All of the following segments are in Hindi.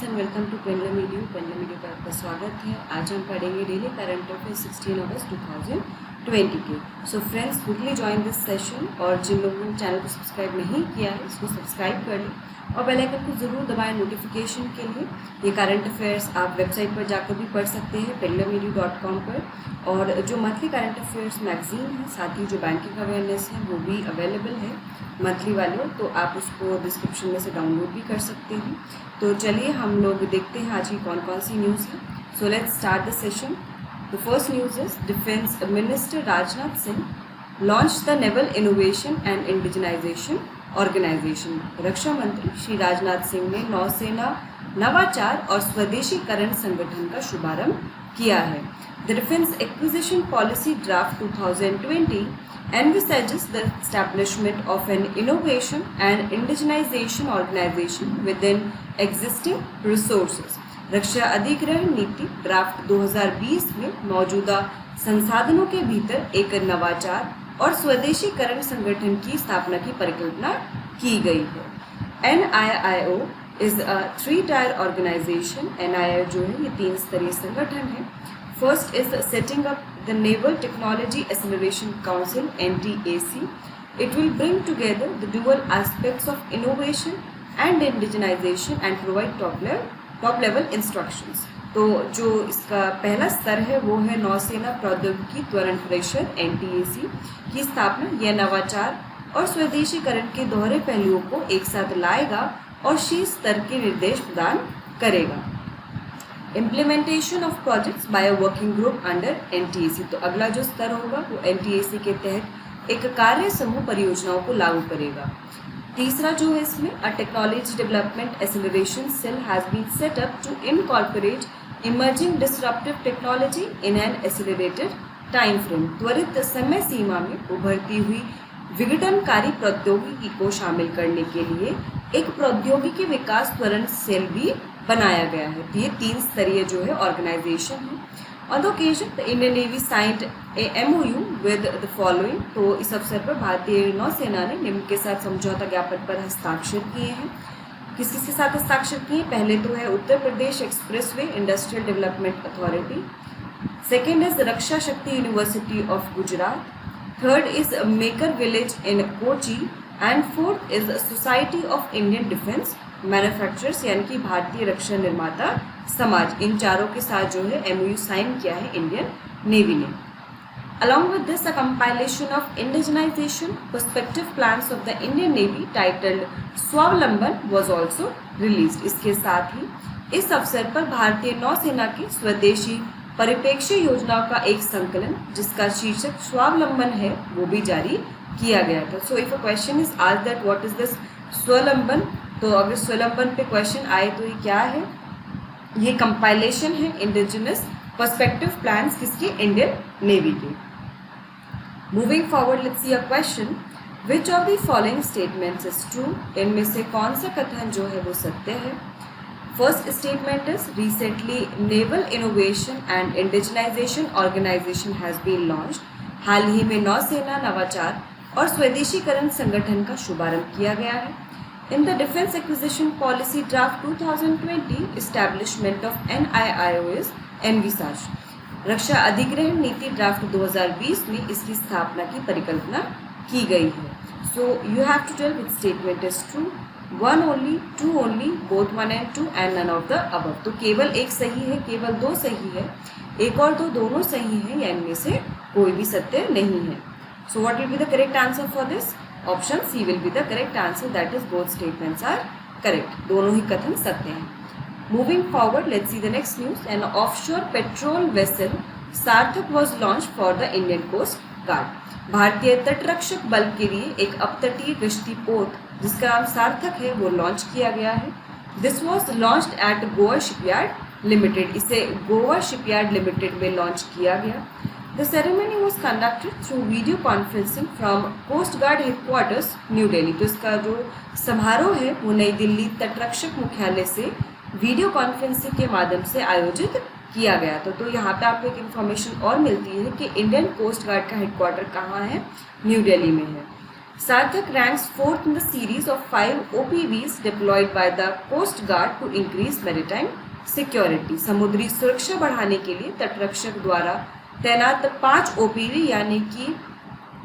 एंड वेलकम टू पेंडुलम मीडियो पर आपका स्वागत है। आज हम पढ़ेंगे डेली करंट अफेयर 16 अगस्त 2020 के। So friends, quickly join this session और जिन लोगों ने चैनल को सब्सक्राइब नहीं किया है इसको सब्सक्राइब कर लें और बेल आइकन को ज़रूर दबाएं नोटिफिकेशन के लिए। ये करंट अफेयर्स आप वेबसाइट पर जाकर भी पढ़ सकते हैं pendulummedia.com पर, और जो मंथली करंट अफेयर्स मैगजीन है, साथ ही जो बैंकिंग अवेयरनेस है वो भी अवेलेबल है मंथली वाले, तो आप उसको डिस्क्रिप्शन में से डाउनलोड भी कर सकते हैं। तो चलिए हम लोग देखते हैं आज की कौन कौन सी न्यूज़ है। So let's start the session. The first news is defence minister Rajnath Singh launch the naval innovation and indigenisation organisation. रक्षा मंत्री श्री राजनाथ सिंह ने नौसेना नवाचार और स्वदेशीकरण संगठन का शुभारंभ किया है। The defence acquisition policy draft 2020 envisages the establishment of an innovation and indigenization organization within existing resources. रक्षा अधिग्रहण नीति ड्राफ्ट 2020 में मौजूदा संसाधनों के भीतर एक नवाचार और स्वदेशीकरण संगठन की स्थापना की परिकल्पना की गई है। NIIO is a 3-tier organisation. NIIO जो है ये 3 स्तरीय संगठन है। First is setting up the Naval Technology Acceleration Council (NTAC). It will bring together the dual aspects of innovation and indigenization and provide top level instructions. तो जो इसका पहला स्तर है वो है नौसेना प्रौद्योगिकी त्वरण परिषद (NTAC) की स्थापना। यह नवाचार और स्वदेशीकरण के दोहरे पहलुओं को एक साथ लाएगा और शीर्ष स्तर के निर्देश प्रदान करेगा। Implementation of projects by a working group under NTAC। तो अगला जो स्तर होगा वो NTAC के तहत एक कार्य समूह परियोजनाओं को लागू करेगा। तीसरा जो है इसमें a technology development acceleration cell has been set up to incorporate emerging disruptive technology in an accelerated time frame. त्वरित समय सीमा में उभरती हुई विघटनकारी प्रौद्योगिकी को शामिल करने के लिए एक प्रौद्योगिकी विकास त्वरण सेल भी बनाया गया है। तो ये 3 स्तरीय जो है ऑर्गेनाइजेशन है। On the occasion the Indian navy signed A MOU with the following. तो इस अवसर पर भारतीय नौसेना ने निम्न के साथ समझौता ज्ञापन पर हस्ताक्षर किए हैं। किस किस के साथ हस्ताक्षर किए? पहले तो है Uttar Pradesh expressway industrial development authority. Second is Raksha Shakti university of Gujarat. Third is maker village in Kochi and fourth is society of Indian defence manufacturers, यानी कि भारतीय रक्षा निर्माता समाज। इन चारों के साथ जो है MOU साइन किया है इंडियन नेवी ने। Along with this a compilation of indigenisation perspective plans of the Indian navy titled स्वावलंबन वाज आल्सो रिलीज्ड। इसके साथ ही इस अवसर पर भारतीय नौसेना की स्वदेशी परिप्रेक्ष्य योजनाओं का एक संकलन जिसका शीर्षक स्वावलंबन है वो भी जारी किया गया था। सो if a question is asked that what is this स्वावलंबन, तो अगर स्वलंबन पे क्वेश्चन आए तो ये क्या है? ये कंपाइलेशन है इंडिजिनस पर्सपेक्टिव प्लान्स किसके? इंडियन नेवी के। Moving forward let's see a question, which of the following statements is true? इनमें से कौन सा कथन जो है वो सत्य है? First statement is recently naval innovation and indigenisation organisation has been launched. हाल ही में नौसेना नवाचार और स्वदेशीकरण संगठन का शुभारंभ किया गया है। In the Defense Acquisition Policy Draft 2020, establishment of NIIO is envisaged. रक्षा अधिग्रहण नीति ड्राफ्ट 2020 में इसकी स्थापना की परिकल्पना की गई है। So you have to tell which statement is true. 1 only, 2 only, both 1 and 2 and none of the above. तो केवल एक सही है, केवल 2 सही है, एक और 2 दोनों सही है, या इनमें से कोई भी सत्य नहीं है। So what will be the correct answer for this? Option C will be the correct answer, that is both statements are correct. दोनों ही कथन सत्य हैं। Moving forward, let's see the next news. An offshore patrol vessel सार्थक was launched for the Indian Coast Guard. भारतीय तटरक्षक बल के लिए एक अपतटीय गश्ती पोत जिसका नाम सार्थक है वो लॉन्च किया गया है। This was launched at Goa shipyard limited. इसे गोवा शिपयार्ड लिमिटेड में लॉन्च किया गया। The ceremony was conducted through video conferencing from Coast Guard headquarters, New Delhi. तो इसका जो समारोह है वो नई दिल्ली तटरक्षक मुख्यालय से वीडियो कॉन्फ्रेंसिंग के माध्यम से आयोजित किया गया था। तो यहाँ पे आपको एक इन्फॉर्मेशन और मिलती है कि इंडियन कोस्ट गार्ड का हेडक्वार्टर कहाँ है? न्यू दिल्ली में है। Sarthak ranks fourth in the series of 5 OPVs deployed by the Coast Guard to increase maritime security. समुद्री सुरक्षा बढ़ाने के लिए तटरक्षक द्वारा तैनात 5 OPV यानी कि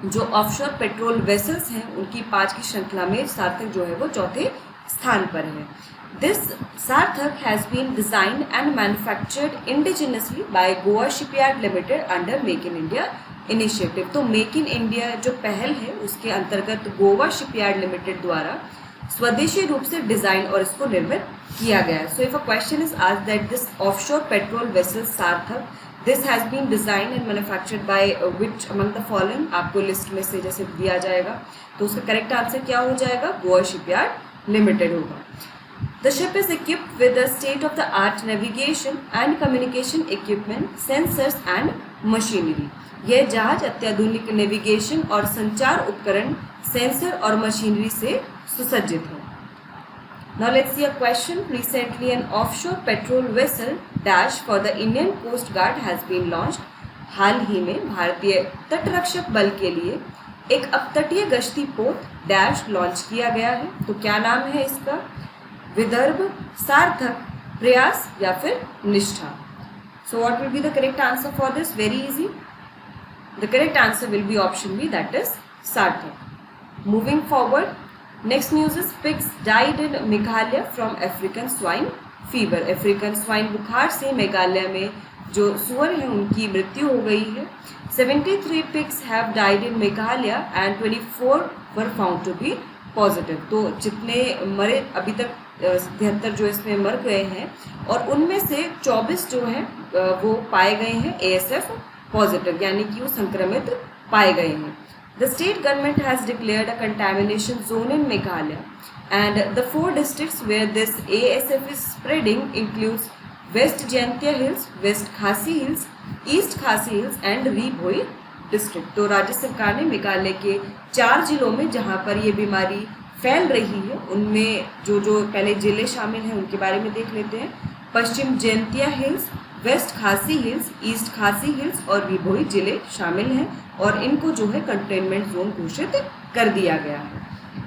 जो ऑफशोर पेट्रोल वेसल्स हैं उनकी 5 की श्रृंखला में सार्थक जो है वो चौथे स्थान पर है. This Sarthak has been designed and manufactured indigenously by Goa Shipyard Limited under Make in India initiative. तो मेक इन इंडिया जो पहल है उसके अंतर्गत गोवा शिपयार्ड लिमिटेड द्वारा स्वदेशी रूप से डिजाइन और इसको निर्मित किया गया है. So if a question is asked that this offshore patrol vessel Sarthak this has been design and manufactured by which among the following, आपको लिस्ट में से जैसे दिया जाएगा तो उसका करेक्ट आंसर क्या हो जाएगा, गोवा शिपयार्ड लिमिटेड होगा. The ship is equipped with a state-of-the-art navigation and communication equipment, sensors and machinery. यह जहाज अत्याधुनिक नेविगेशन और संचार उपकरण, सेंसर और मशीनरी से सुसज्जित है. Now let's see a question. Recently an offshore petrol vessel dash for the Indian Coast Guard has been launched. हाल ही में भारतीय तटरक्षक बल के लिए एक अपतटीय गश्ती पोत डैश लॉन्च किया गया है. तो क्या नाम है इसका, विदर्भ, सार्थक, प्रयास या फिर निष्ठा. So what will be the correct answer for this? Very easy. The correct answer will be option B, that is Sarthak. Moving forward, next news is pigs died in Meghalaya from African swine fever. African swine बुखार से मेघालय में जो सुअर हैं उनकी मृत्यु हो गई है. 73 pigs have died in Meghalaya and 24 were found to be positive. तो जितने मरे अभी तक 73 जो इसमें मर गए हैं और उनमें से 24 जो हैं वो पाए गए हैं ASF पॉजिटिव यानी कि वो संक्रमित पाए गए हैं. The state government has declared a contamination zone in Meghalaya and the 4 districts where this ASF is spreading includes West Jaintia Hills, West Khasi Hills, East Khasi Hills and Ri Bhoi district. तो राज्य सरकार ने मेघालय के 4 जिलों में जहां पर ये बीमारी फैल रही है उनमें जो पहले जिले शामिल हैं उनके बारे में देख लेते हैं. पश्चिम Jaintia Hills, West Khasi Hills, East Khasi hills और विभोई जिले शामिल हैं और इनको जो है कंटेनमेंट जोन घोषित कर दिया गया है.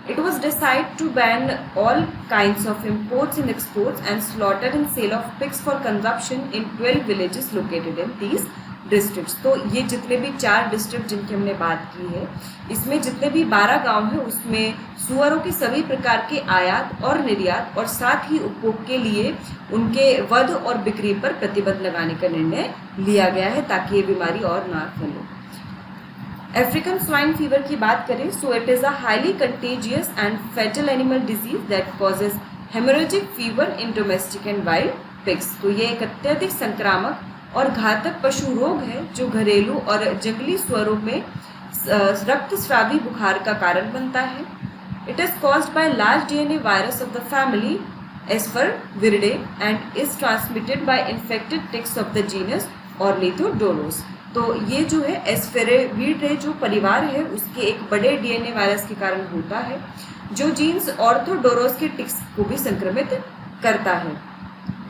It was decide to ban all kinds of imports and exports and slaughter and sale of pigs for consumption in 12 villages located in 30 districts. तो ये जितने भी 4 डिस्ट्रिक्ट जिनकी हमने बात की है इसमें जितने भी 12 गांव हैं उसमें सुअरों के सभी प्रकार के आयात और निर्यात और साथ ही उपभोग के लिए उनके वध और बिक्री पर प्रतिबंध लगाने का निर्णय लिया गया है ताकि ये बीमारी और ना फैले. अफ्रीकन स्वाइन फीवर की बात करें so it is a highly contagious and fatal animal disease that causes haemorrhagic fever in domestic and wild pigs. तो ये एक अत्यधिक संक्रामक और घातक पशु रोग है जो घरेलू और जंगली सुअरों में रक्तस्रावी बुखार का कारण बनता है. It is caused by large DNA virus of the family Asfarviridae and is transmitted by infected ticks of the genus Ornithodoros. तो ये जो है एस्पेरेविरिडे जो परिवार है उसके एक बड़े DNA वायरस के कारण होता है जो जीन्स ऑर्थोडोरस के टिक्स को भी संक्रमित करता है.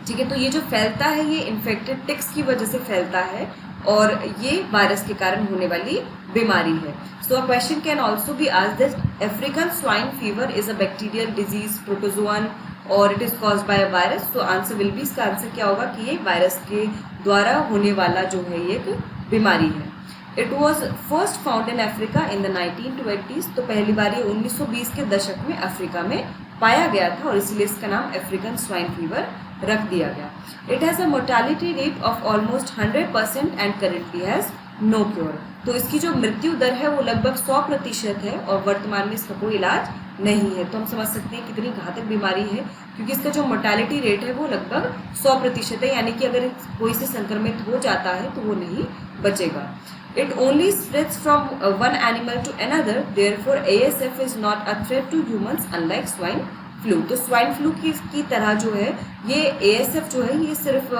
ठीक है, तो ये जो फैलता है ये इन्फेक्टेड टिक्स की वजह से फैलता है और ये वायरस के कारण होने वाली बीमारी है. So a question can also be asked that African swine fever is a bacterial disease protozoan और it is caused by a virus. तो आंसर विल बी, इसका आंसर क्या होगा कि ये वायरस के द्वारा होने वाला जो है ये एक बीमारी है. It was first found in Africa in the 1920s. तो पहली बार ये 1920 के दशक में अफ्रीका में पाया गया था और इसलिए इसका नाम अफ्रीकन स्वाइन फीवर रख दिया गया. It has a mortality rate of almost 100% and currently has no cure. तो इसकी जो मृत्यु दर है वो लगभग 100% है और वर्तमान में इसका कोई इलाज नहीं है. तो हम समझ सकते हैं कितनी घातक बीमारी है क्योंकि इसका जो मोर्टालिटी रेट है वो लगभग 100% है यानी कि अगर कोई से संक्रमित हो जाता है तो वो नहीं बचेगा. It only spreads from one animal to another. Therefore, ASF is not a threat to humans, unlike swine flu. तो स्वाइन फ्लू की तरह जो है ये ASF जो है ये सिर्फ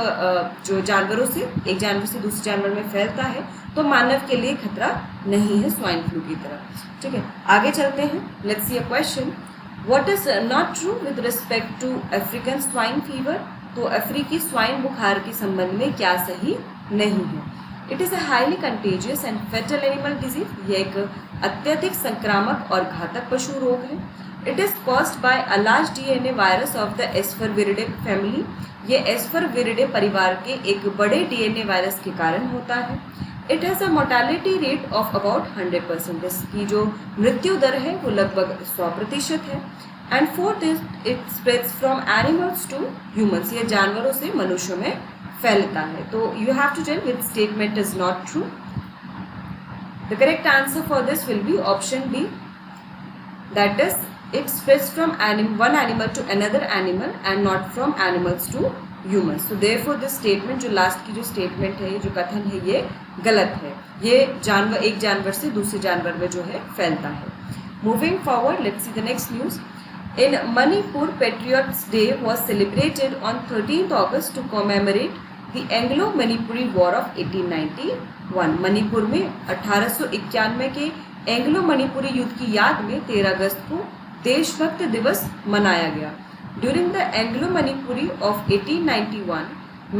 जो जानवरों से एक जानवर से दूसरे जानवर में फैलता है तो मानव के लिए खतरा नहीं है स्वाइन फ्लू की तरह. ठीक है, आगे चलते हैं. Let's see a question. What is not true with respect to African swine fever. तो अफ्रीकी स्वाइन बुखार के संबंध में क्या सही नहीं है. It is a highly contagious and fatal animal disease. ये एक अत्यधिक संक्रामक और घातक पशु रोग है। It is caused by a large DNA virus of the Asfarviridae family. ये एस्परविरिडे परिवार के एक बड़े डीएनए वायरस के कारण होता है। It has a mortality rate of about 100%। इसकी जो मृत्यु दर है वो लगभग 100% है। And fourth is it spreads from animals to humans. ये जानवरों से मनुष्यों में फैलता है। तो you have to tell which statement is not true. The correct answer for this will be option B, that is it spreads from one animal to another animal and not from animals to humans. तो देयरफॉर दिस स्टेटमेंट, जो लास्ट की जो स्टेटमेंट है, ये जो कथन है, ये गलत है। ये जानवर एक जानवर से दूसरे जानवर में जो है फैलता है। Moving forward, let's see the next news. In Manipur, Patriots Day was celebrated on 13th August to commemorate the Anglo-Manipuri War of 1891। Manipur में 1891 के एंग्लो मणिपुरी युद्ध की याद में 13 अगस्त को देशभक्त दिवस मनाया गया। During the Anglo-Manipuri of 1891,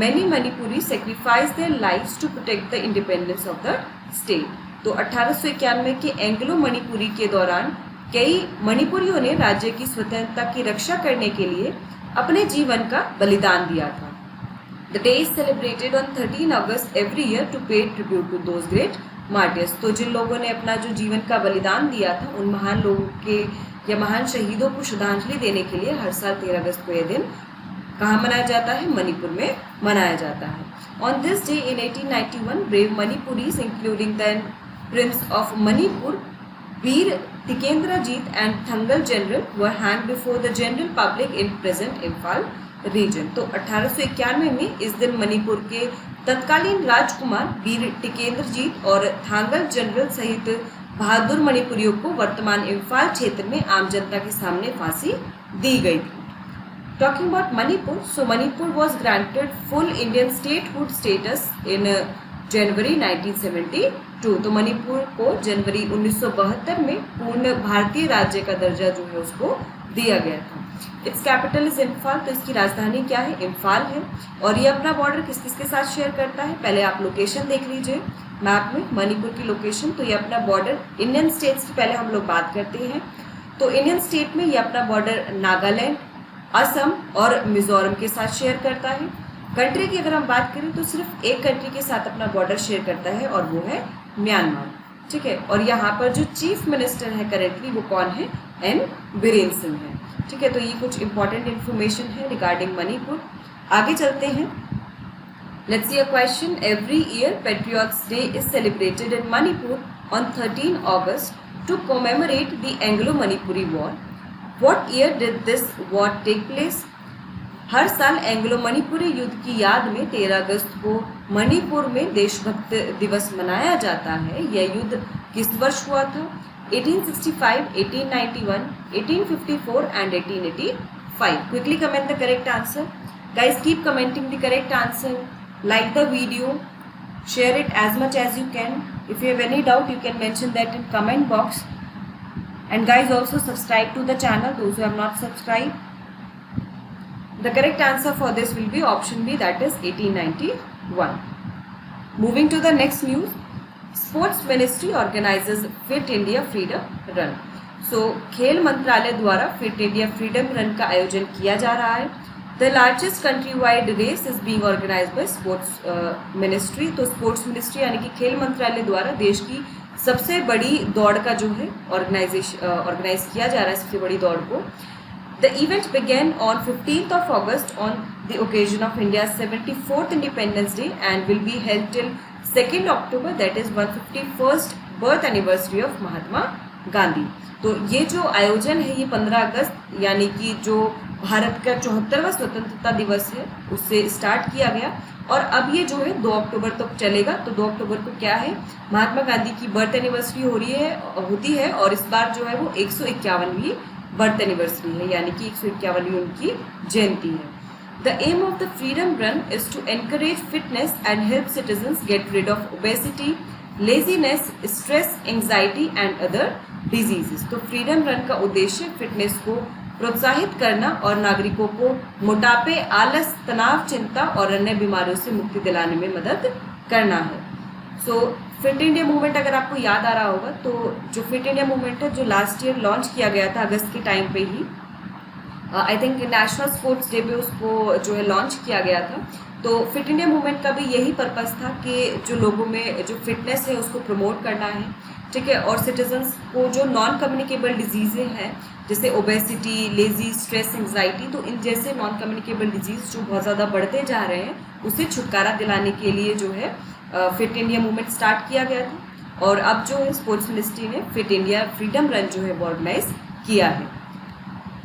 many Manipuri sacrificed their lives to protect the independence of the state। तो 1891 के एंग्लो मणिपुरी के दौरान कई मणिपुरियों ने राज्य की स्वतंत्रता की रक्षा करने के लिए अपने जीवन का बलिदान दिया था। The day is celebrated on 13 August every year to pay tribute to those great martyrs. तो जिन लोगों ने अपना जो जीवन का बलिदान दिया था, उन महान लोगों के या महान शहीदों को श्रद्धांजलि देने के लिए हर साल 13 अगस्त को यह दिन कहाँ मनाया जाता है? मणिपुर में मनाया जाता है। On this day in 1891, brave Manipuris including the prince of Manipur Bir Tikendrajit and Thangal general were hang before the general public in present Imphal region. तो 1891 में इस दिन मणिपुर के तत्कालीन राजकुमार वीर टिकेंद्रजीत और थांगल जनरल सहित बहादुर मणिपुरियों को वर्तमान इम्फाल क्षेत्र में आम जनता के सामने फांसी दी गई थी। Talking about Manipur, so Manipur was granted full Indian statehood status in January 1972। तो मणिपुर को जनवरी 1972 में पूर्ण भारतीय राज्य का दर्जा जो है उसको दिया गया था। It's capital is Imphal. तो इसकी राजधानी क्या है? इम्फाल है। और ये अपना बॉर्डर किस किस के साथ शेयर करता है? पहले आप लोकेशन देख लीजिए मैप में, मणिपुर की लोकेशन। तो ये अपना बॉर्डर इंडियन स्टेट्स की पहले हम लोग बात करते हैं। तो इंडियन स्टेट में ये अपना बॉर्डर नागालैंड, असम और मिजोरम के साथ शेयर करता है। कंट्री की अगर हम बात करें तो सिर्फ एक कंट्री के साथ अपना बॉर्डर शेयर करता है और वो है म्यांमार। ठीक है। और यहाँ पर जो चीफ मिनिस्टर है करेंटली वो कौन है? एन बीरेन सिंह है। ठीक है। तो ये कुछ इंपॉर्टेंट इन्फॉर्मेशन है रिगार्डिंग मणिपुर। आगे चलते हैं। Let's see a question. Every year patriots day is celebrated in Manipur on 13 August to commemorate the Anglo Manipuri war. What year did this war take place? हर साल एंग्लो मणिपुरी युद्ध की याद में 13 अगस्त को मणिपुर में देशभक्त दिवस मनाया जाता है। यह युद्ध किस वर्ष हुआ था? 1865, 1891, 1854 and 1885। Quickly comment the correct answer. Guys keep commenting the correct answer, like the video, share it as much as you can. If you have any doubt you can mention that in comment box. And guys also subscribe to the channel, those who have not subscribed. The correct answer for this will be option B, that is 1891. Moving to the next news. Sports Ministry organizes Fit India Freedom Run. So खेल मंत्रालय द्वारा फिट इंडिया फ्रीडम रन का आयोजन किया जा रहा है। The largest countrywide race is being organized by Sports Ministry. तो स्पोर्ट्स मिनिस्ट्री यानी कि खेल मंत्रालय द्वारा देश की सबसे बड़ी दौड़ का जो है ऑर्गेनाइज किया जा रहा है, सबसे बड़ी दौड़ को। The event began on 15th of August on the occasion of India's 74th Independence Day and will be held till 2nd October, that is 151st birth anniversary of Mahatma Gandhi. तो ये जो आयोजन है ये 15 अगस्त यानी कि जो भारत का 74वां स्वतंत्रता दिवस है उससे स्टार्ट किया गया और अब ये जो है 2 अक्टूबर तक चलेगा। तो 2 अक्टूबर को क्या है? महात्मा गांधी की बर्थ एनिवर्सरी होती है और इस बार जो है वो 151वीं बर्थ एनिवर्सरी है, यानी कि 151वीं उनकी जयंती है। The aim of the freedom run is to encourage fitness and help citizens get rid of obesity, laziness, stress, anxiety and other diseases. तो फ्रीडम रन का उद्देश्य फिटनेस को प्रोत्साहित करना और नागरिकों को मोटापे, आलस, तनाव, चिंता और अन्य बीमारियों से मुक्ति दिलाने में मदद करना है। सो फिट इंडिया मूवमेंट अगर आपको याद आ रहा होगा तो जो फिट इंडिया मूवमेंट है जो लास्ट ईयर लॉन्च किया गया था अगस्त के टाइम पे ही, I think national sports day पे उसको जो है लॉन्च किया गया था। तो फिट इंडिया मूवमेंट का भी यही पर्पस था कि जो लोगों में जो फिटनेस है उसको प्रमोट करना है, ठीक है, और सिटीजन्स को जो नॉन कम्युनिकेबल डिजीज़ें हैं जैसे ओबेसिटी, लेजी, स्ट्रेस, एंग्जाइटी, तो इन जैसे नॉन कम्युनिकेबल डिजीज़ जो बहुत ज़्यादा बढ़ते जा रहे हैं उससे छुटकारा दिलाने के लिए जो है फिट इंडिया मूवमेंट स्टार्ट किया गया था। और अब जो है स्पोर्ट्स मिनिस्ट्री ने फिट इंडिया फ्रीडम रन जो है वो ऑर्गेनाइज किया है।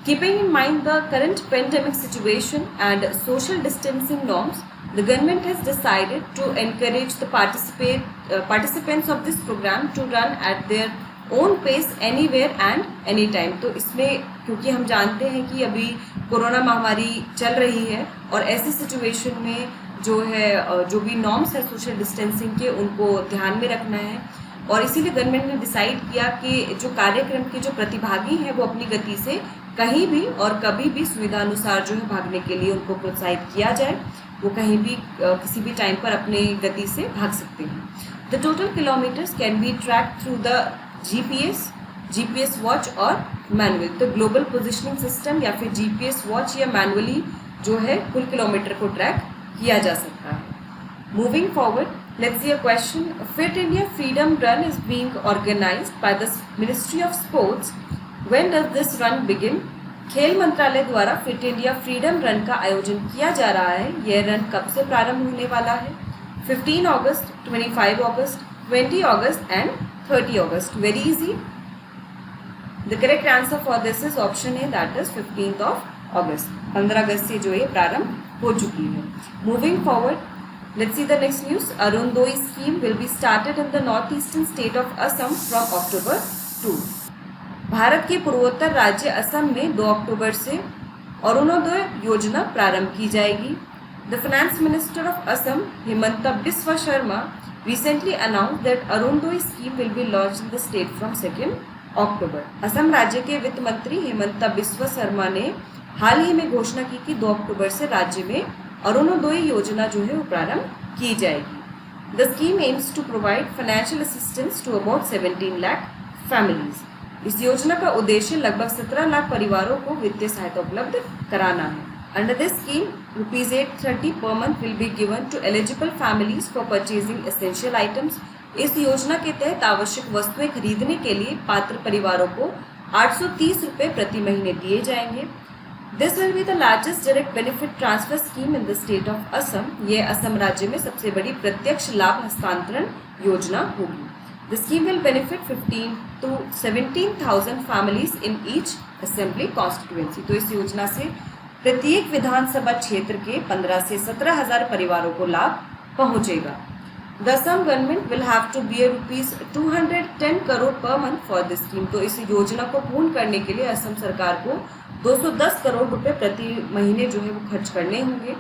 Keeping in mind the current pandemic situation and social distancing norms, the government has decided to encourage the participants of this program to run at their own pace anywhere and anytime। तो इसमें क्योंकि हम जानते हैं कि अभी कोरोना महामारी चल रही है और ऐसी सिचुएशन में जो है जो भी नॉर्म्स है सोशल डिस्टेंसिंग के उनको ध्यान में रखना है, और इसीलिए गवर्नमेंट ने डिसाइड किया कि जो कार्यक्रम के जो प्रतिभागी हैं वो अपनी गति से कहीं भी और कभी भी सुविधा अनुसार जो है भागने के लिए उनको प्रोत्साहित किया जाए। वो कहीं भी किसी भी टाइम पर अपनी गति से भाग सकते हैं। The total kilometres can be track through the GPS watch और मैनुअल। तो ग्लोबल पोजिशनिंग सिस्टम या फिर जीपीएस वॉच या मैनुअली जो है कुल किलोमीटर को ट्रैक किया जा सकता है। Moving forward, let's see a question. Fit India Freedom Run is being organized by the Ministry of Sports. When does this run begin? खेल मंत्रालय द्वारा फिट इंडिया फ्रीडम रन का आयोजन किया जा रहा है। यह रन कब से प्रारंभ होने वाला है? 15 August, 25 August, 20 August and 30 August. Very easy. The correct answer for this is option A, that is 15 August. 15 अगस्त से जो है प्रारंभ हो चुकी है। Moving forward, let's see the next news. Arundoi scheme will be started in the northeastern state of Assam from October 2. Bharat के पूर्वोत्तर राज्य असम में 2 अक्टूबर से अरुणोदय योजना प्रारंभ की जाएगी। The finance minister of Assam, Himanta Biswa Sharma, recently announced that Arundoi scheme will be launched in the state from 2 October. Assam राज्य के वित्त मंत्री हेमंता बिस्वा शर्मा ने हाल ही में घोषणा की कि 2 अक्टूबर से राज्य में अरुणोदय योजना जो है वो प्रारंभ की जाएगी। The scheme aims to provide financial assistance to about 17 lakh families. इस योजना का उद्देश्य लगभग 17 लाख परिवारों को वित्तीय सहायता उपलब्ध कराना है। Under this scheme ₹830 per month will be given to eligible families for purchasing essential items. इस योजना के तहत आवश्यक वस्तुएं खरीदने के लिए पात्र परिवारों को ₹830 प्रति महीने दिए जाएंगे। This will be the largest direct benefit transfer scheme in the state of Assam. ये असम राज्य में सबसे बड़ी प्रत्यक्ष लाभ हस्तांतरण योजना होगी। The scheme will benefit 15 to 17,000 families in each assembly constituency. तो इस योजना से प्रत्येक विधानसभा क्षेत्र के 15 से 17,000 परिवारों को लाभ पहुंचेगा। The Assam government will have to bear ₹210 crore per month for this scheme. तो इस योजना को पूर्ण करने के लिए असम सरकार को 210 करोड़ रुपए प्रति महीने जो है वो खर्च करने होंगे।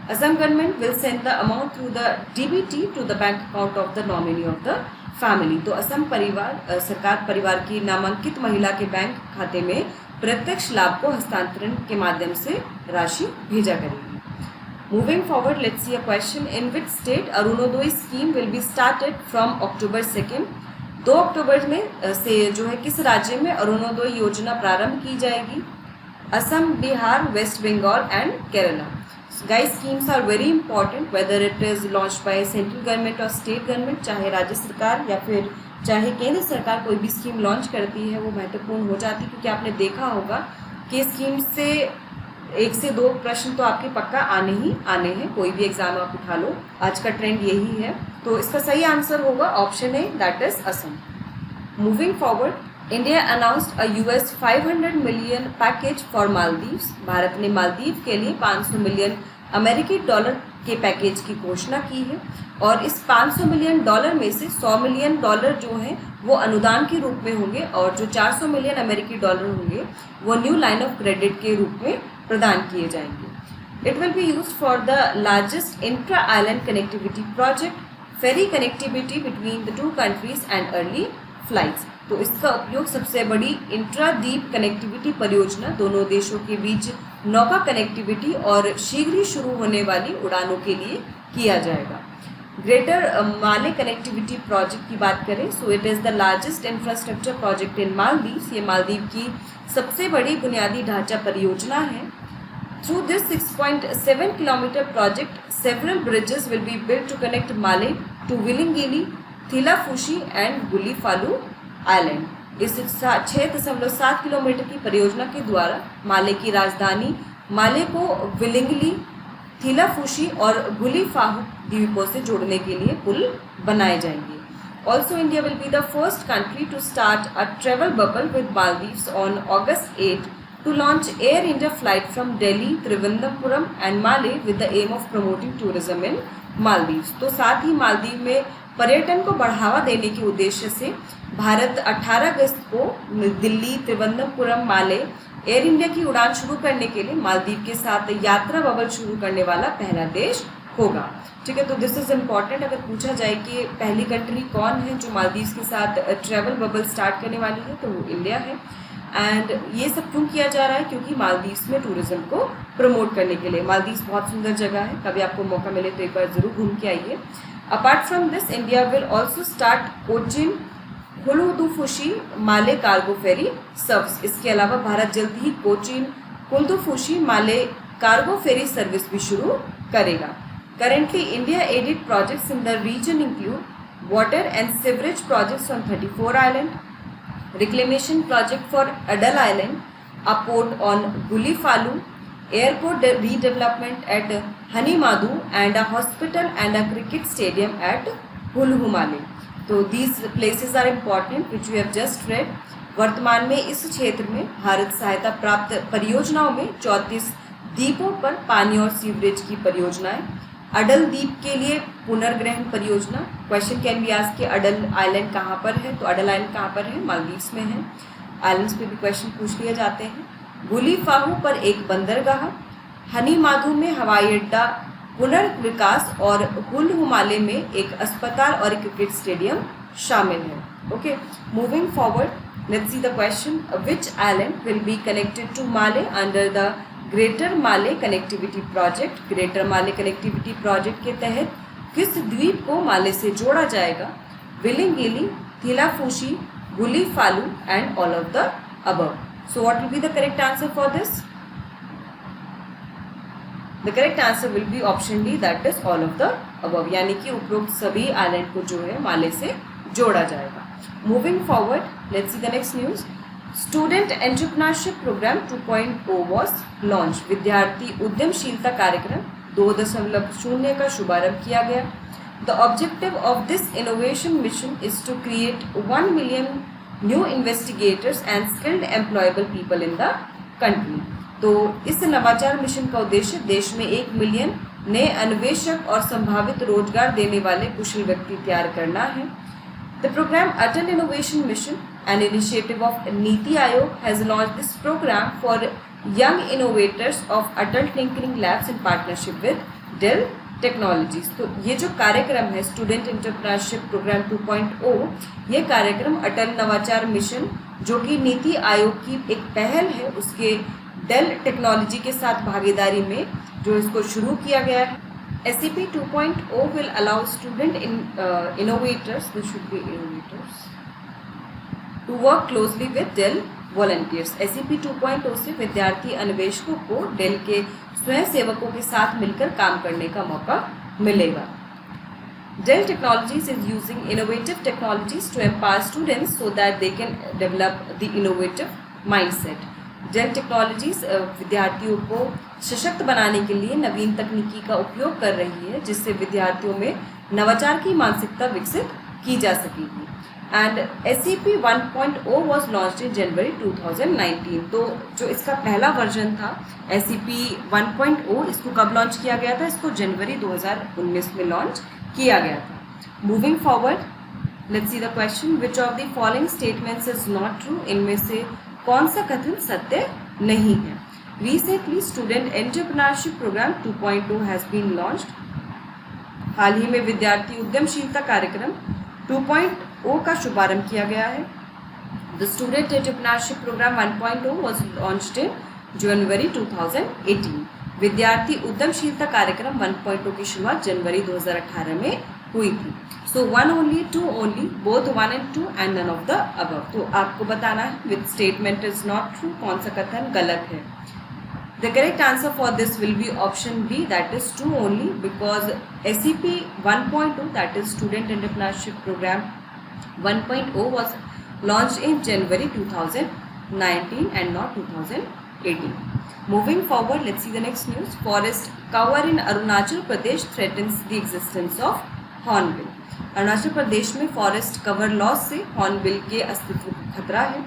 Assam government will send the amount through the DBT to the bank account of the nominee of the family. तो असम सरकार परिवार की नामांकित महिला के बैंक खाते में प्रत्यक्ष लाभ को हस्तांतरण के माध्यम से राशि भेजा करेगी। Moving forward, let's see a question. In which state Arunodaya scheme will be started from October 2। 2 अक्टूबर में से जो है किस राज्य में अरुणोदय योजना प्रारंभ की जाएगी? Assam, Bihar, West Bengal and Kerala. Guys, schemes are very important whether it is launch by central government और स्टेट गवर्नमेंट। चाहे राज्य सरकार या फिर चाहे केंद्र सरकार कोई भी स्कीम लॉन्च करती है वो महत्वपूर्ण हो जाती है, क्योंकि आपने देखा होगा कि स्कीम से 1 से 2 प्रश्न तो आपके पक्का आने ही आने हैं। कोई भी एग्जाम आप उठा लो, आज का ट्रेंड यही है। तो इसका सही आंसर होगा option A, that is Assam. Moving forward, India announced a $500 million package for Maldives. Bharat ने मालदीव के लिए $500 मिलियन अमेरिकी डॉलर के पैकेज की घोषणा की है, और इस $500 मिलियन में से $100 मिलियन जो हैं वो अनुदान के रूप में होंगे, और जो $400 मिलियन अमेरिकी डॉलर होंगे वो न्यू लाइन ऑफ क्रेडिट के रूप में प्रदान किए जाएंगे। It will be used for the largest intra island connectivity project, ferry connectivity between the 2 countries and early flights. तो इसका उपयोग सबसे बड़ी इंट्रा द्वीप कनेक्टिविटी परियोजना, दोनों देशों के बीच नौका कनेक्टिविटी और शीघ्र ही शुरू होने वाली उड़ानों के लिए किया जाएगा। ग्रेटर माले कनेक्टिविटी प्रोजेक्ट की बात करें, so it is the largest infrastructure project in Maldives. ये मालदीव की सबसे बड़ी बुनियादी ढांचा परियोजना है। Through this 6.7 kilometre project several bridges will be built to connect Male to Villingili, Thilafushi and Gulhifalhu island. इस 6.7 किलोमीटर की परियोजना के द्वारा माले की राजधानी माले को विलिंगली, थिलाफुशी और गुलीफालू द्वीपों से जोड़ने के लिए पुल बनाए जाएंगे। Also India will be the first country to start a travel bubble with Maldives on August 8 to launch Air India flight from Delhi, Trivandrum and Malé with the aim of promoting tourism in Maldives। तो साथ ही मालदीव में पर्यटन को बढ़ावा देने के उद्देश्य से भारत 18 अगस्त को दिल्ली, त्रिवंतपुरम, माले एयर इंडिया की उड़ान शुरू करने के लिए मालदीव के साथ यात्रा बबल शुरू करने वाला पहला देश होगा। ठीक है, तो दिस इज इम्पॉर्टेंट। अगर पूछा जाए कि पहली कंट्री कौन है जो मालदीव के साथ ट्रैवल बबल स्टार्ट करने वाली है, तो वो इंडिया है। एंड ये सब क्यों किया जा रहा है? क्योंकि मालदीव में टूरिज्म को प्रमोट करने के लिए। मालदीव बहुत सुंदर जगह है, कभी आपको मौका मिले तो एक बार ज़रूर घूम के आइए। Apart from this, India will also start Cochin Kulhudhuffushi Male cargo ferry service. इसके अलावा भारत जल्द ही Cochin Kulhudhuffushi Male cargo ferry service भी शुरू करेगा। Currently India aided projects in the region include water and sewerage projects on 34 island, reclamation project for Adal Island, a port on Gulifalu, airport redevelopment at Hanimadu and a hospital and a cricket stadium at Hulhumale। तो these places are important which we have just read। वर्तमान में इस क्षेत्र में भारत सहायता प्राप्त परियोजनाओं में 34 द्वीपों पर पानी और सीवरेज की परियोजनाएं। अडल द्वीप के लिए पुनर्ग्रहण परियोजना। क्वेश्चन कैन बी आस्क्ड कि अडल आइलैंड कहाँ पर है, तो अडल आइलैंड कहाँ पर है? मालदीव्स में है। आइलैंड्स पे भी क्वेश्चन पूछ लिए जाते हैं। गुलीफाहू पर एक बंदरगाह, हनीमाधु में हवाई अड्डा पुनर्विकास और हुलहुमाले में एक अस्पताल और एक क्रिकेट स्टेडियम शामिल है। Okay, moving forward, let's see the question. Which island will be connected to Male under the greater Male connectivity project? Greater Male connectivity project के तहत किस द्वीप को माले से जोड़ा जाएगा? Villingili, Thilafushi, Gulhifalhu and all of the above. So what will be the correct answer for this? The correct answer will be option D, that is all of the above, यानी कि उपरोक्त सभी आइलैंड को जो है माले से जोड़ा जाएगा। Moving forward, let's see the next news. Student entrepreneurship programme 2.0 was launch. विद्यार्थी उद्यमशीलता कार्यक्रम 2.0 का शुभारंभ किया गया। The objective of this innovation mission is to create 1 million new investigators and skilled employable people in the country. तो इस नवाचार मिशन का उद्देश्य देश में 1 मिलियन नए अन्वेषक और संभावित रोजगार देने वाले कुशल व्यक्ति तैयार करना है। The program Atal Innovation Mission, an initiative of Niti Aayog, has launched this program for young innovators of Atal Tinkering Labs in partnership with Dell Technologies। तो ये जो कार्यक्रम है स्टूडेंट एंटरप्रेन्योरशिप प्रोग्राम 2.0, ये कार्यक्रम अटल नवाचार मिशन जो कि नीति आयोग की एक पहल है, उसके डेल टेक्नोलॉजी के साथ भागीदारी में जो इसको शुरू किया गया है। SEP 2.0 will allow student innovators, this should be innovators, to work closely with Dell volunteers। SEP 2.0 से विद्यार्थी अन्वेषकों को डेल के स्वयं सेवकों के साथ मिलकर काम करने का मौका मिलेगा। Dell Technologies is using innovative technologies to empower students so that they can develop the innovative mindset। Dell technologies विद्यार्थियों को सशक्त बनाने के लिए नवीन तकनीकी का उपयोग कर रही है, जिससे विद्यार्थियों में नवाचार की मानसिकता विकसित की जा सकेगी। And SEP 1.0 was launched in January 2019। तो जो इसका पहला वर्जन था SEP 1.0, इसको कब लॉन्च किया गया था? इसको जनवरी 2019 में लॉन्च किया गया था। Moving forward, let's see the question. Which of the following statements is not true? इनमें से कौन सा कथन सत्य नहीं है? Recently student entrepreneurship programme 2.0 has been launched. हाल ही में विद्यार्थी उद्यमशीलता कार्यक्रम 2.0 का शुभारंभ किया गया है। The student entrepreneurship programme 1.0 was launched in January 2018। विद्यार्थी उद्यमशीलता कार्यक्रम 1.0 की शुरुआत जनवरी 2018 में हुई थी. So 1 only, 2 only, both 1 and 2 and none of the above. तो आपको बताना है which statement is not true, कौन सा कथन गलत है. The correct answer for this will be option B, that is 2 only, because SEP 1.0, that is Student Entrepreneurship Program 1.0, was launched in January 2019 and not 2018. Moving forward, let's see the next news. Forest cover in Arunachal Pradesh threatens the existence of hornbill. Arunachal Pradesh में फॉरेस्ट कवर लॉस से हॉर्नबिल के अस्तित्व को खतरा है.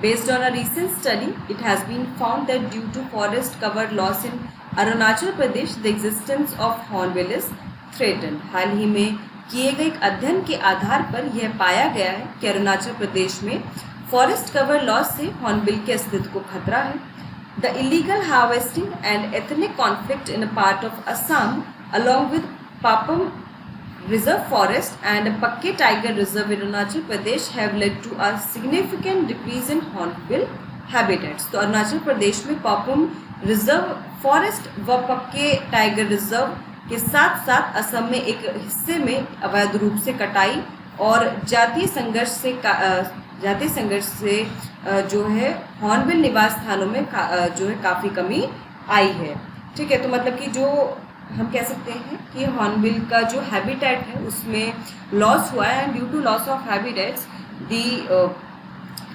Based on a recent study, it has been found that due to forest cover loss in Arunachal Pradesh, the existence of hornbill is threatened. हाल ही में किए गए एक अध्ययन के आधार पर यह पाया गया है कि अरुणाचल प्रदेश में फॉरेस्ट कवर लॉस से हॉर्नबिल के अस्तित्व को खतरा है. The illegal harvesting and ethnic conflict in a part of Assam, along with Papam Reserve Forest and Pakke Tiger Reserve in Arunachal Pradesh, have led to a significant decrease in hornbill habitats. तो अरुणाचल प्रदेश में पापुम रिजर्व फॉरेस्ट व पक्के टाइगर रिजर्व के साथ साथ असम में एक हिस्से में अवैध रूप से कटाई और जातीय संघर्ष से जो है हॉर्नबिल निवास स्थानों में जो है काफ़ी कमी आई है. ठीक है, तो मतलब कि जो हम कह सकते हैं कि हॉर्नबिल का जो हैबिटेट है उसमें लॉस हुआ है, and due to loss of habitats the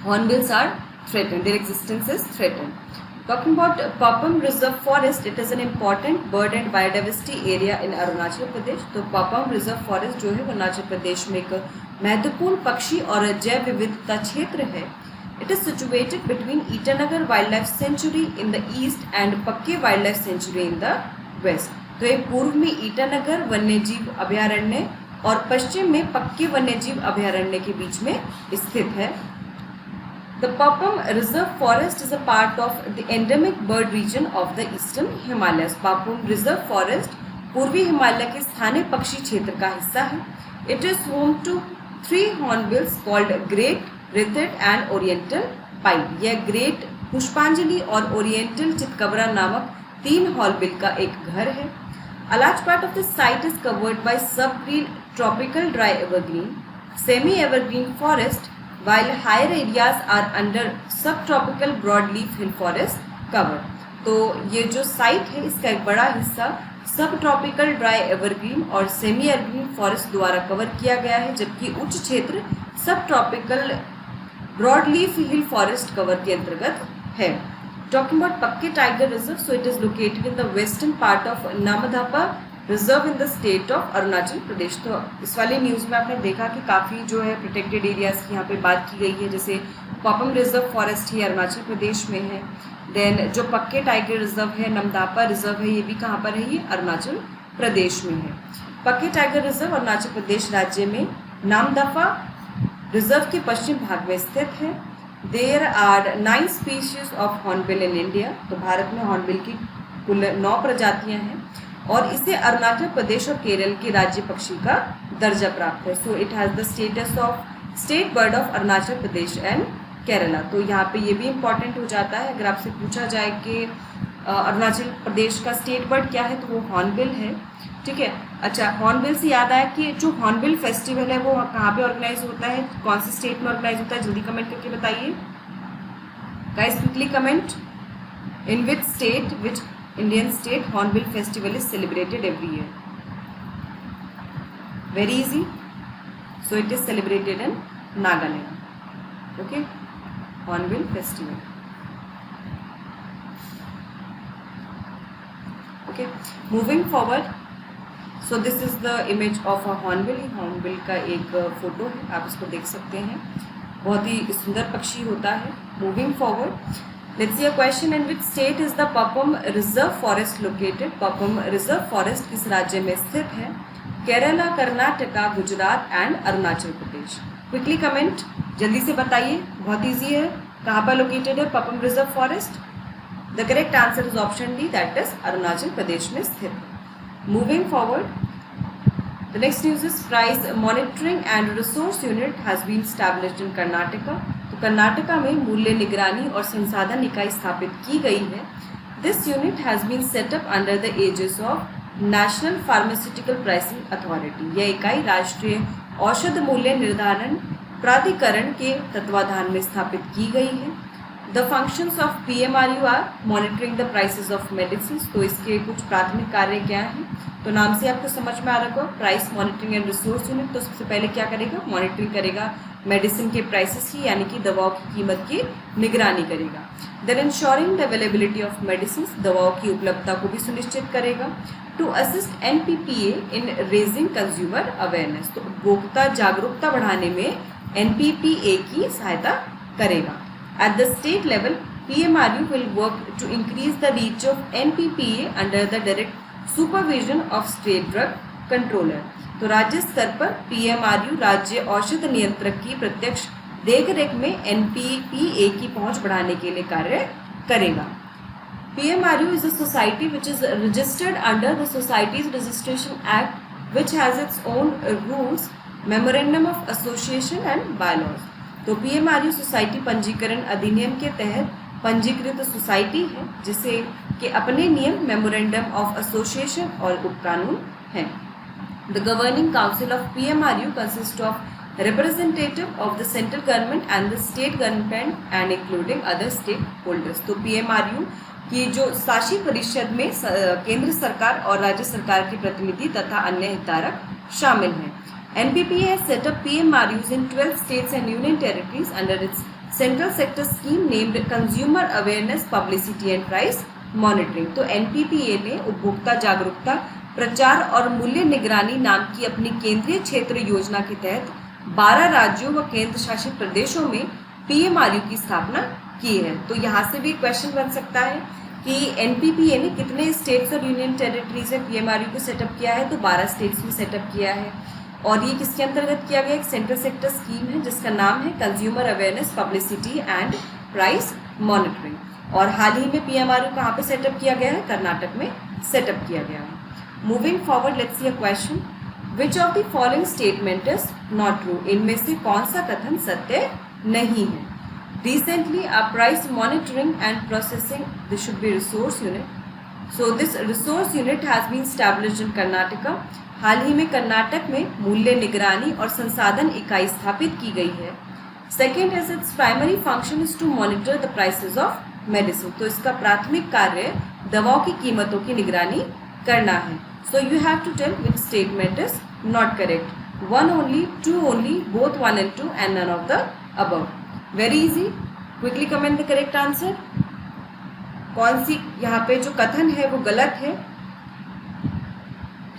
hornbills are threatened, their existence is threatened. Talking about Papum reserve forest, it is an important bird and biodiversity area in Arunachal Pradesh. तो पापम रिजर्व फॉरेस्ट जो है अरुणाचल प्रदेश में एक महत्वपूर्ण पक्षी और जैव विविधता क्षेत्र है. It is situated between Itanagar wildlife sanctuary in the east and Pakke wildlife sanctuary in the west. तो ये पूर्व में ईटानगर वन्यजीव अभयारण्य और पश्चिम में पक्के वन्यजीव अभयारण्य के बीच में स्थित है. The Papum reserve forest is a part of the endemic bird region of the eastern Himalayas. Papum reserve forest पूर्वी हिमालय के स्थानीय पक्षी क्षेत्र का हिस्सा है. It is home to 3 hornbills called great, wreathed and oriental pied. यह ग्रेट, पुष्पांजलि और ओरिएंटल चितकबरा नामक 3 हॉर्नबिल का एक घर है. A large part of the site is covered by subgreen tropical dry evergreen, semi-evergreen forest, while higher areas are under subtropical broadleaf hill forest cover. तो ये जो साइट है इसका एक बड़ा हिस्सा सब ट्रॉपिकल ड्राई एवरग्रीन और सेमी एवरग्रीन फॉरेस्ट द्वारा कवर किया गया है, जबकि उच्च क्षेत्र सब ट्रॉपिकल ब्रॉडलीफ हिल फॉरेस्ट कवर के अंतर्गत है. Talking about Pakke Tiger Reserve, so it is located in the western part of Namadhapa Reserve in the state of Arunachal Pradesh. तो इस वाले न्यूज़ में आपने देखा कि काफ़ी जो है प्रोटेक्टेड एरियाज़ की यहाँ पे बात की गई है, जैसे पापम रिजर्व फॉरेस्ट ही अरुणाचल प्रदेश में है. देन जो पक्के टाइगर रिजर्व है, नमदापा रिजर्व है, ये भी कहाँ पर है, ये अरुणाचल प्रदेश में है. पक्के टाइगर रिजर्व अरुणाचल प्रदेश राज्य में नामदफा रिजर्व के पश्चिम भाग में स्थित है. There are 9 species of hornbill in India. तो भारत में हॉर्नबिल की कुल 9 प्रजातियां हैं और इसे अरुणाचल प्रदेश और केरल के राज्य पक्षी का दर्जा प्राप्त है. So it has the status of state bird of Arunachal Pradesh and Kerala. तो यहाँ पे ये भी इम्पॉर्टेंट हो जाता है, अगर आपसे पूछा जाए कि अरुणाचल प्रदेश का स्टेट बर्ड क्या है, तो वो हॉर्नबिल है. ठीक है. अच्छा, हॉर्नबिल से याद आया कि जो हॉर्नबिल फेस्टिवल है वो कहाँ पे ऑर्गेनाइज होता है, कौन से स्टेट में ऑर्गेनाइज होता है, जल्दी कमेंट करके बताइए. Guys quickly comment in which state, which Indian state hornbill festival is celebrated every year. Very easy. So it is celebrated in Nagaland. Okay, hornbill festival. Okay, moving forward. So this is the image of a hornbill. Hornbill का एक फ़ोटो है, आप इसको देख सकते हैं, बहुत ही सुंदर पक्षी होता है. Moving forward, let's see a question. In which state is the Papum reserve forest located. पापम रिजर्व फॉरेस्ट किस राज्य में स्थित है? Kerala, Karnataka, Gujarat and Arunachal Pradesh. Quickly comment, जल्दी से बताइए, बहुत ईजी है. कहाँ पर लोकेटेड है Papum reserve forest? The correct answer is option D, that is Arunachal Pradesh में स्थित है. Moving forward, the next news is Price Monitoring and Resource Unit has been established in Karnataka. तो कर्नाटका में मूल्य निगरानी और संसाधन इकाई स्थापित की गई है. This unit has been set up under the aegis of national pharmaceutical pricing authority. यह इकाई राष्ट्रीय औषध मूल्य निर्धारण प्राधिकरण के तत्वाधान में स्थापित की गई है। The functions of PMRU are monitoring the prices of medicine. तो इसके कुछ प्राथमिक कार्य क्या हैं? तो नाम से आपको समझ में आ रहा होगा, price monitoring and resource unit. तो सबसे पहले क्या करेगा? मॉनिटरिंग करेगा मेडिसिन के प्राइसेस की, यानी कि दवाओं की कीमत की निगरानी करेगा। Then ensuring the availability of medicine, दवाओं की उपलब्धता को भी सुनिश्चित करेगा। To assist NPPA in raising consumer awareness, तो उपभोक्ता जागरूकता बढ़ाने में NPPA की सहायता करेगा। At the state level PMRU will work to increase the reach of NPPA under the direct supervision of state drug controller. तो राज्य स्तर पर PMRU राज्य औषध नियंत्रक की प्रत्यक्ष देखरेख में NPPA की पहुंच बढ़ाने के लिए कार्य करेगा। PMRU is a society which is registered under the Societies Registration Act, which has its own rules, memorandum of association and bylaws। तो PMRU सोसाइटी पंजीकरण अधिनियम के तहत पंजीकृत सोसाइटी है, जिसे के अपने नियम, मेमोरेंडम ऑफ एसोसिएशन और उपकानून हैं। The governing council of PMRU consist of representative of the central government and the state government and including other stakeholders. तो PMRU की जो शासी परिषद में केंद्र सरकार और राज्य सरकार के प्रतिनिधि तथा अन्य हितधारक शामिल हैं। NPPA has set up PMRUs in 12 states and union territories under its central sector scheme named Consumer Awareness, Publicity and Price Monitoring। तो NPPA ने उपभोक्ता जागरूकता प्रचार और मूल्य निगरानी नाम की अपनी केंद्रीय क्षेत्र योजना के तहत 12 राज्यों व केंद्र शासित प्रदेशों में PMRU की स्थापना की है। तो यहाँ से भी क्वेश्चन बन सकता है कि NPPA ने कितने स्टेट्स और यूनियन टेरिटरीज में PMRU को सेटअप किया है? तो 12 स्टेट्स में सेटअप किया है। और ये किसके अंतर्गत किया गया? एक सेंट्रल सेक्टर स्कीम है जिसका नाम है consumer awareness, publicity and price monitoring. और हाल ही में PMRU कहाँ पे सेटअप किया गया है? कर्नाटक में सेटअप किया गया है। Moving forward, let's see a question, which of the following statement is not true? इनमें से कौन सा कथन सत्य नहीं है? Recently, a price monitoring and processing, this should be resource unit. So this resource unit has been established in Karnataka. हाल ही में कर्नाटक में मूल्य निगरानी और संसाधन इकाई स्थापित की गई है। Second is its primary function is to monitor the prices of medicine. तो इसका प्राथमिक कार्य दवाओं की कीमतों की निगरानी करना है। So you have to tell which statement is not correct. One only, two only, both one and two, and none of the above. Very easy, quickly comment the correct answer. कौन सी यहाँ पे जो कथन है वो गलत है?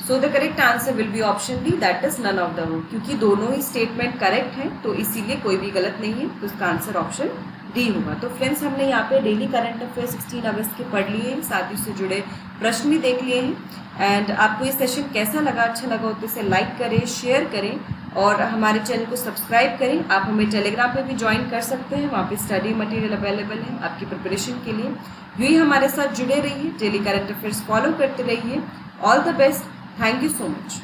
So the correct answer will be option D, that is none of the above. क्योंकि दोनों ही स्टेटमेंट करेक्ट हैं तो इसीलिए कोई भी गलत नहीं है, तो इसका आंसर ऑप्शन डी होगा। तो फ्रेंड्स, हमने यहाँ पे डेली करंट अफेयर 16 अगस्त के पढ़ लिए हैं, साथ ही से जुड़े प्रश्न भी देख लिए हैं। एंड आपको ये सेशन कैसा लगा? अच्छा लगा हो तो इसे लाइक करें, शेयर करें और हमारे चैनल को सब्सक्राइब करें। आप हमें टेलीग्राम पे भी ज्वाइन कर सकते हैं, वहाँ पे स्टडी मटेरियल अवेलेबल है आपकी प्रिपरेशन के लिए। यूँ ही हमारे साथ जुड़े रहिए, डेली करंट अफेयर्स फॉलो करते रहिए। All the best, thank you so much.